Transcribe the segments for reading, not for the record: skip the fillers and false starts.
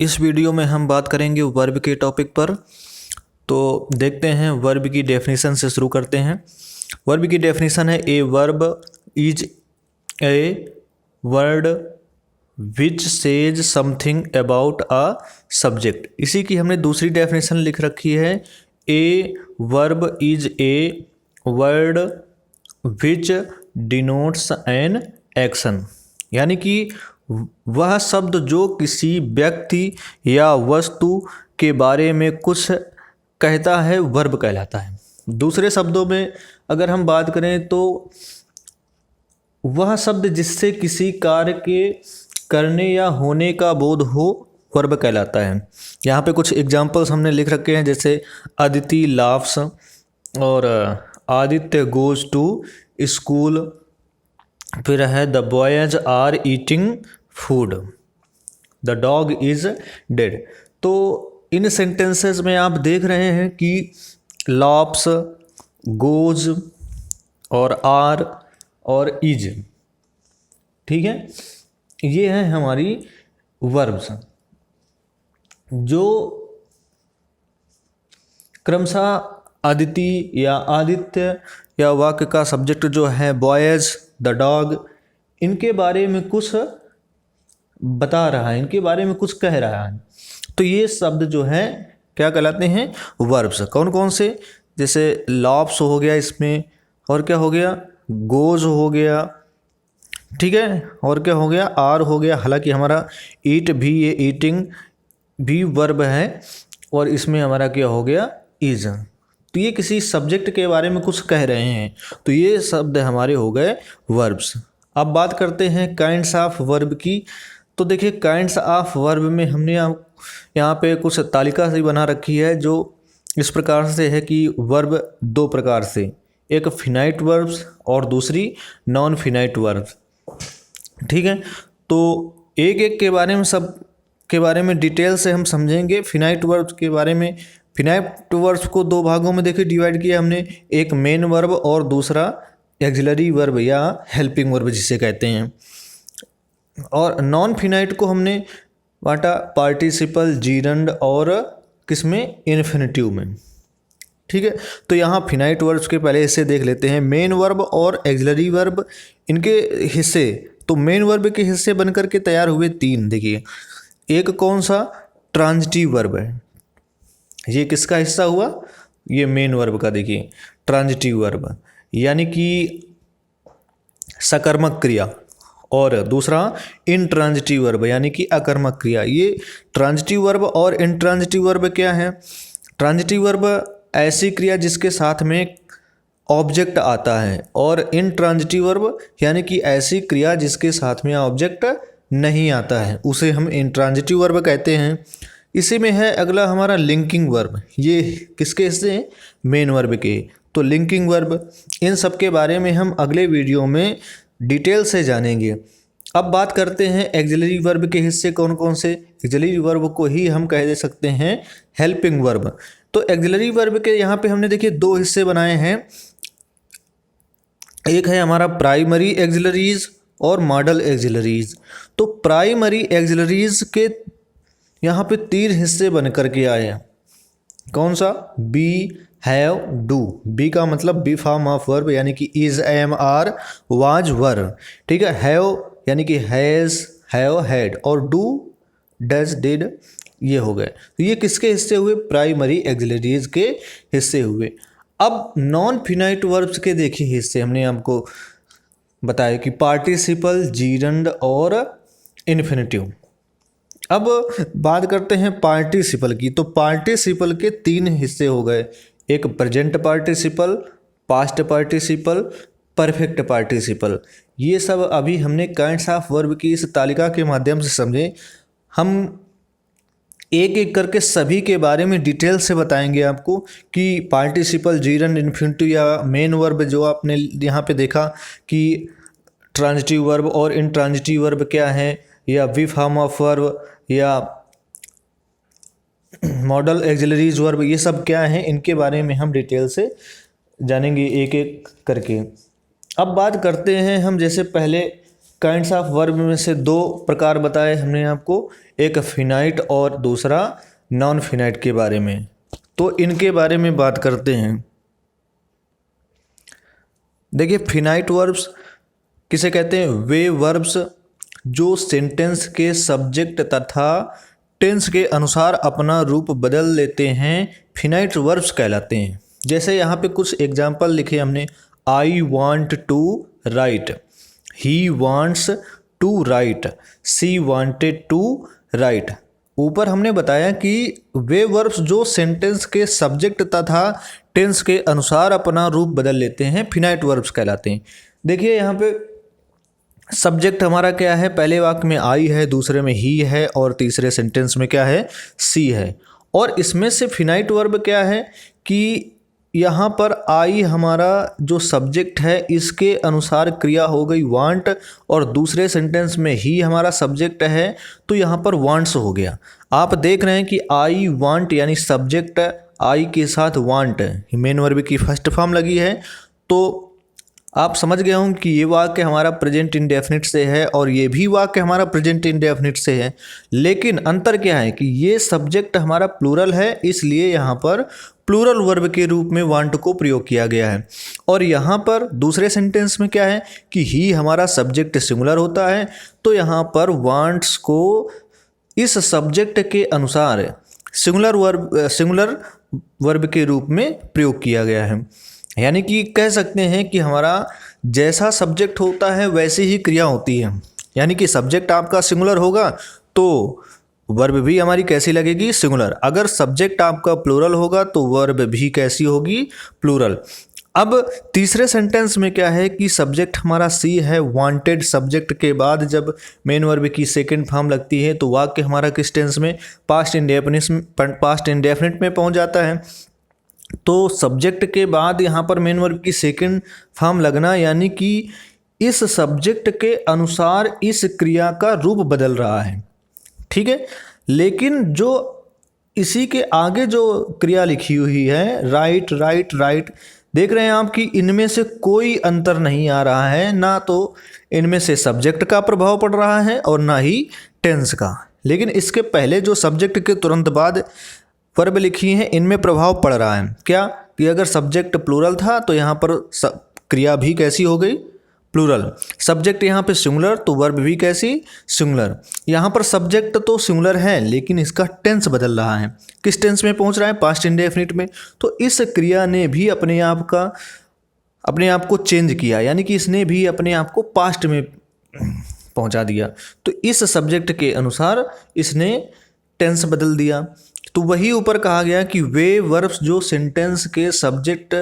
इस वीडियो में हम बात करेंगे वर्ब के टॉपिक पर। तो देखते हैं वर्ब की डेफिनेशन से शुरू करते हैं। वर्ब की डेफिनेशन है a verb is a word which says something about a subject. इसी की हमने दूसरी डेफिनेशन लिख रखी है, a verb is a word which denotes an action. यानी कि वह शब्द जो किसी व्यक्ति या वस्तु के बारे में कुछ कहता है वर्ब कहलाता है। दूसरे शब्दों में अगर हम बात करें तो वह शब्द जिससे किसी कार्य के करने या होने का बोध हो वर्ब कहलाता है। यहाँ पे कुछ एग्जाम्पल्स हमने लिख रखे हैं, जैसे अदिति लाफ्स और आदित्य गोज टू स्कूल। फिर है the boys are eating food, the dog is dead. तो इन सेंटेंसेस में आप देख रहे हैं कि लॉप्स, गोज और आर और इज, ठीक है, ये हैं हमारी वर्ब्स जो क्रमशः अदिति या आदित्य या वाक्य का सब्जेक्ट जो है बॉयज, द डॉग, इनके बारे में कुछ बता रहा है, इनके बारे में कुछ कह रहा है। तो ये शब्द जो है क्या कहलाते हैं? वर्ब्स। कौन कौन से? जैसे लॉप्स हो गया इसमें, और क्या हो गया? गोज हो गया, ठीक है, और क्या हो गया? आर हो गया। हालांकि हमारा ईट भी, ये ईटिंग भी वर्ब है, और इसमें हमारा क्या हो गया? इज। तो ये किसी सब्जेक्ट के बारे में कुछ कह रहे हैं, तो ये शब्द हमारे हो गए वर्ब्स। अब बात करते हैं काइंड्स ऑफ वर्ब की। तो देखिए काइंड्स ऑफ वर्ब में हमने यहाँ पे कुछ तालिका सी बना रखी है, जो इस प्रकार से है कि वर्ब दो प्रकार से, एक फिनाइट वर्ब्स और दूसरी नॉन फिनाइट वर्ब्स, ठीक है। तो एक एक के बारे में, सब के बारे में डिटेल से हम समझेंगे। फिनाइट वर्ब्स के बारे में, फिनाइट वर्ब्स को दो भागों में देखिए डिवाइड किया हमने, एक मेन वर्ब और दूसरा एक्सिलरी वर्ब या हेल्पिंग वर्ब जिसे कहते हैं। और नॉन फिनाइट को हमने बांटा पार्टिसिपल, जीरंड और किसमें? इन्फिनिटिव में, ठीक है। तो यहाँ फिनाइट वर्ब्स के पहले हिस्से देख लेते हैं, मेन वर्ब और एक्सिलरी वर्ब, इनके हिस्से। तो मेन वर्ब के हिस्से बनकर के तैयार हुए तीन। देखिए एक कौन सा? ट्रांजिटिव वर्ब है। ये किसका हिस्सा हुआ? ये मेन वर्ब का। देखिए ट्रांजिटिव वर्ब यानी कि सकर्मक क्रिया, और दूसरा इंट्रांजिटिव वर्ब यानी कि अकर्मक क्रिया। ये ट्रांजिटिव वर्ब और इंट्रांजिटिव वर्ब क्या है? ट्रांजिटिव वर्ब ऐसी क्रिया जिसके साथ में ऑब्जेक्ट आता है, और इंट्रांजिटिव वर्ब यानी कि ऐसी क्रिया जिसके साथ में ऑब्जेक्ट नहीं आता है, उसे हम इंट्रांजिटिव वर्ब कहते हैं। इसी में है अगला हमारा लिंकिंग वर्ब। ये किसके हिस्से हैं? मेन वर्ब के। तो लिंकिंग वर्ब, इन सब के बारे में हम अगले वीडियो में डिटेल से जानेंगे। अब बात करते हैं एक्सिलरी वर्ब के हिस्से कौन कौन से। एक्सिलरी वर्ब को ही हम कह दे सकते हैं हेल्पिंग वर्ब। तो एक्सिलरी वर्ब के यहाँ पे हमने देखिए दो हिस्से बनाए हैं, एक है हमारा प्राइमरी एक्सिलरीज और मॉडल एक्सिलरीज। तो प्राइमरी एक्सिलरीज के यहाँ पे तीन हिस्से बन करके आए हैं। कौन सा? B, have, do. बी का मतलब बी फॉर्म ऑफ वर्ब यानी कि इज, एम, आर, वाज, वर, ठीक है। हैव यानी कि हैज, हैव, हैड, और डू, डज, डिड, ये हो गए। तो ये किसके हिस्से हुए? प्राइमरी एक्सिलरीज के हिस्से हुए। अब नॉन फिनाइट वर्ब्स के देखिए हिस्से हमने आपको बताया कि पार्टिसिपल, जीरंड और इन्फिनिटिव। अब बात करते हैं पार्टिसिपल की। तो पार्टिसिपल के तीन हिस्से हो गए, एक present participle, past participle, perfect participle. ये सब अभी हमने काइंड्स ऑफ वर्ब की इस तालिका के माध्यम से समझे। हम एक एक करके सभी के बारे में डिटेल से बताएंगे आपको कि पार्टिसिपल, जीरंड, इन्फिनिटिव या मेन वर्ब जो आपने यहाँ पे देखा कि ट्रांजिटिव वर्ब और इंट्रांजिटिव वर्ब क्या है, या वी फॉर्म ऑफ वर्ब या मॉडल एक्सिलरीज वर्ब, ये सब क्या है, इनके बारे में हम डिटेल से जानेंगे एक एक करके। अब बात करते हैं हम, जैसे पहले काइंड्स ऑफ वर्ब में से दो प्रकार बताए हमने आपको, एक फिनाइट और दूसरा नॉन फिनाइट के बारे में। तो इनके बारे में बात करते हैं। देखिए, फिनाइट वर्ब्स किसे कहते हैं? वे वर्ब्स जो सेंटेंस के सब्जेक्ट तथा टेंस के अनुसार अपना रूप बदल लेते हैं, फिनाइट वर्ब्स कहलाते हैं। जैसे यहाँ पे कुछ एग्जाम्पल लिखे हमने। I want to write, he wants to write, she wanted to write. ऊपर हमने बताया कि वे वर्ब्स जो सेंटेंस के सब्जेक्ट तथा टेंस के अनुसार अपना रूप बदल लेते हैं, फिनाइट वर्ब्स कहलाते हैं। देखिए यहाँ पे सब्जेक्ट हमारा क्या है? पहले वाक्य में आई है, दूसरे में ही है और तीसरे सेंटेंस में क्या है? सी है। और इसमें से फिनाइट वर्ब क्या है कि यहाँ पर आई हमारा जो सब्जेक्ट है इसके अनुसार क्रिया हो गई वांट, और दूसरे सेंटेंस में ही हमारा सब्जेक्ट है तो यहाँ पर वांट्स हो गया। आप देख रहे हैं कि आई वांट यानी सब्जेक्ट आई के साथ वांट मेन वर्ब की फर्स्ट फॉर्म लगी है, तो आप समझ गए होंगे कि ये वाक्य हमारा प्रेजेंट इंडेफिनिट से है और ये भी वाक्य हमारा प्रेजेंट इंडेफिनिट से है। लेकिन अंतर क्या है कि ये सब्जेक्ट हमारा प्लूरल है, इसलिए यहाँ पर प्लूरल वर्ब के रूप में वांट को प्रयोग किया गया है। और यहाँ पर दूसरे सेंटेंस में क्या है कि ही हमारा सब्जेक्ट सिंगुलर होता है, तो यहाँ पर वांट्स को इस सब्जेक्ट के अनुसार सिंगुलर वर्ब के रूप में प्रयोग किया गया है। यानी कि कह सकते हैं कि हमारा जैसा सब्जेक्ट होता है वैसी ही क्रिया होती है। यानी कि सब्जेक्ट आपका सिंगुलर होगा तो वर्ब भी हमारी कैसी लगेगी? सिंगुलर। अगर सब्जेक्ट आपका प्लूरल होगा तो वर्ब भी कैसी होगी? प्लूरल। अब तीसरे सेंटेंस में क्या है कि सब्जेक्ट हमारा सी है, वांटेड सब्जेक्ट के बाद जब मेन वर्ब की सेकंड फॉर्म लगती है तो वाक्य हमारा किस टेंस में? पास्ट इंडेफिनिट में पहुंच जाता है। तो सब्जेक्ट के बाद यहाँ पर मेन वर्ब की सेकंड फॉर्म लगना यानी कि इस सब्जेक्ट के अनुसार इस क्रिया का रूप बदल रहा है, ठीक है। लेकिन जो इसी के आगे जो क्रिया लिखी हुई है राइट राइट राइट, देख रहे हैं आप कि इनमें से कोई अंतर नहीं आ रहा है, ना तो इनमें से सब्जेक्ट का प्रभाव पड़ रहा है और ना ही टेंस का। लेकिन इसके पहले जो सब्जेक्ट के तुरंत बाद वर्ब लिखी है इनमें प्रभाव पड़ रहा है। क्या कि अगर सब्जेक्ट प्लूरल था तो यहाँ पर क्रिया भी कैसी हो गई? प्लूरल। सब्जेक्ट यहाँ पे सिंगुलर तो वर्ब भी कैसी? सिंगुलर। यहाँ पर सब्जेक्ट तो सिंगुलर है लेकिन इसका टेंस बदल रहा है। किस टेंस में पहुँच रहा है? पास्ट इंडेफिनिट में। तो इस क्रिया ने भी अपने आप को चेंज किया, यानी कि इसने भी अपने आप को पास्ट में पहुँचा दिया। तो इस सब्जेक्ट के अनुसार इसने टेंस बदल दिया। तो वही ऊपर कहा गया कि वे वर्ब्स जो सेंटेंस के सब्जेक्ट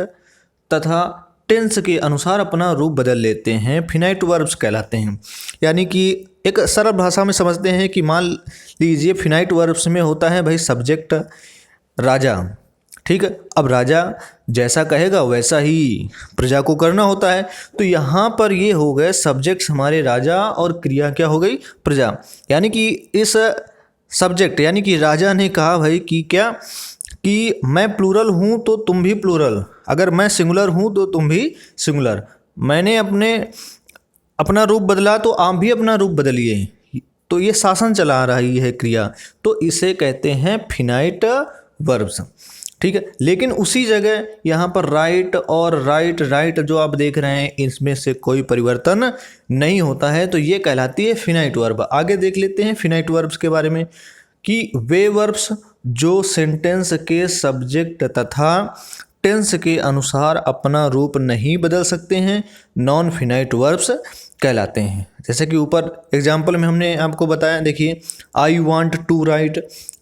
तथा टेंस के अनुसार अपना रूप बदल लेते हैं, फिनाइट वर्ब्स कहलाते हैं। यानी कि एक सरल भाषा में समझते हैं कि मान लीजिए फिनाइट वर्ब्स में होता है भाई सब्जेक्ट राजा, ठीक है। अब राजा जैसा कहेगा वैसा ही प्रजा को करना होता है। तो यहाँ पर ये हो गए सब्जेक्ट्स हमारे राजा और क्रिया क्या हो गई? प्रजा। यानी कि इस सब्जेक्ट यानी कि राजा ने कहा भाई कि क्या कि मैं प्लूरल हूँ तो तुम भी प्लूरल, अगर मैं सिंगुलर हूँ तो तुम भी सिंगुलर, मैंने अपना रूप बदला तो आप भी अपना रूप बदलिए। तो ये शासन चला रही है क्रिया, तो इसे कहते हैं फिनाइट वर्ब्स, ठीक है। लेकिन उसी जगह यहाँ पर राइट और राइट जो आप देख रहे हैं इसमें से कोई परिवर्तन नहीं होता है, तो ये कहलाती है फिनाइट वर्ब। आगे देख लेते हैं फिनाइट वर्ब्स के बारे में कि वे वर्ब्स जो सेंटेंस के सब्जेक्ट तथा टेंस के अनुसार अपना रूप नहीं बदल सकते हैं, नॉन फिनाइट वर्ब्स कहलाते हैं। जैसे कि ऊपर एग्जाम्पल में हमने आपको बताया, देखिए आई वॉन्ट टू राइट,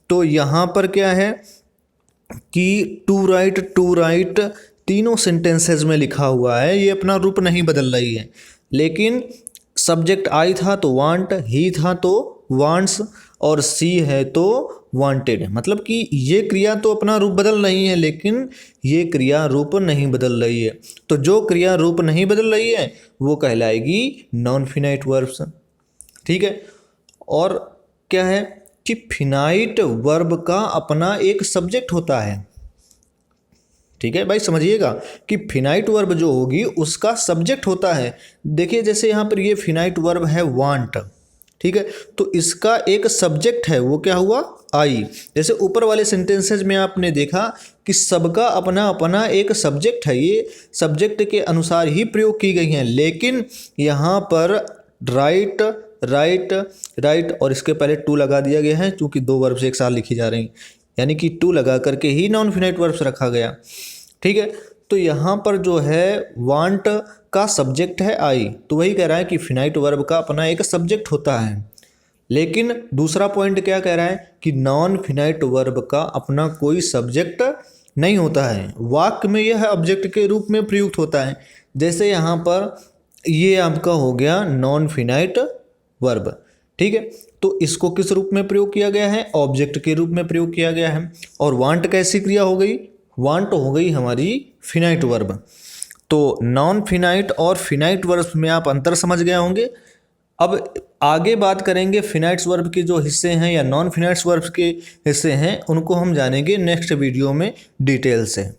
तो यहाँ पर क्या है कि टू राइट तीनों सेंटेंसेस में लिखा हुआ है, ये अपना रूप नहीं बदल रही है। लेकिन सब्जेक्ट आई था तो वांट, ही था तो वांट्स और सी है तो वांटेड। मतलब कि ये क्रिया तो अपना रूप बदल रही है लेकिन ये क्रिया रूप नहीं बदल रही है। तो जो क्रिया रूप नहीं बदल रही है वो कहलाएगी नॉन फिनाइट वर्ब्स, ठीक है। और क्या है कि फिनाइट वर्ब का अपना एक सब्जेक्ट होता है, ठीक है भाई, समझिएगा कि फिनाइट वर्ब जो होगी उसका सब्जेक्ट होता है। देखिए जैसे यहाँ पर ये फिनाइट वर्ब है वांट, ठीक है, तो इसका एक सब्जेक्ट है, वो क्या हुआ, आई। जैसे ऊपर वाले सेंटेंसेज में आपने देखा कि सबका अपना अपना एक सब्जेक्ट है, ये सब्जेक्ट के अनुसार ही प्रयोग की गई हैं, लेकिन यहाँ पर राइट राइट राइट और इसके पहले टू लगा दिया गया है, क्योंकि दो वर्ब्स एक साथ लिखी जा रही हैं, यानी कि टू लगा करके ही नॉन फिनाइट वर्ब्स रखा गया। ठीक है, तो यहाँ पर जो है वांट का सब्जेक्ट है आई, तो वही कह रहा है कि फिनाइट वर्ब का अपना एक सब्जेक्ट होता है। लेकिन दूसरा पॉइंट क्या कह रहा है कि नॉन फिनाइट वर्ब का अपना कोई सब्जेक्ट नहीं होता है, वाक्य में यह ऑब्जेक्ट के रूप में प्रयुक्त होता है। जैसे यहाँ पर ये आपका हो गया नॉन फिनाइट वर्ब, ठीक है, तो इसको किस रूप में प्रयोग किया गया है, ऑब्जेक्ट के रूप में प्रयोग किया गया है। और वांट कैसी क्रिया हो गई, वांट हो गई हमारी फिनाइट वर्ब। तो नॉन फिनाइट और फिनाइट वर्ब में आप अंतर समझ गए होंगे। अब आगे बात करेंगे फिनाइट्स वर्ब के जो हिस्से हैं या नॉन फिनाइट्स वर्ब के हिस्से हैं, उनको हम जानेंगे नेक्स्ट वीडियो में डिटेल से।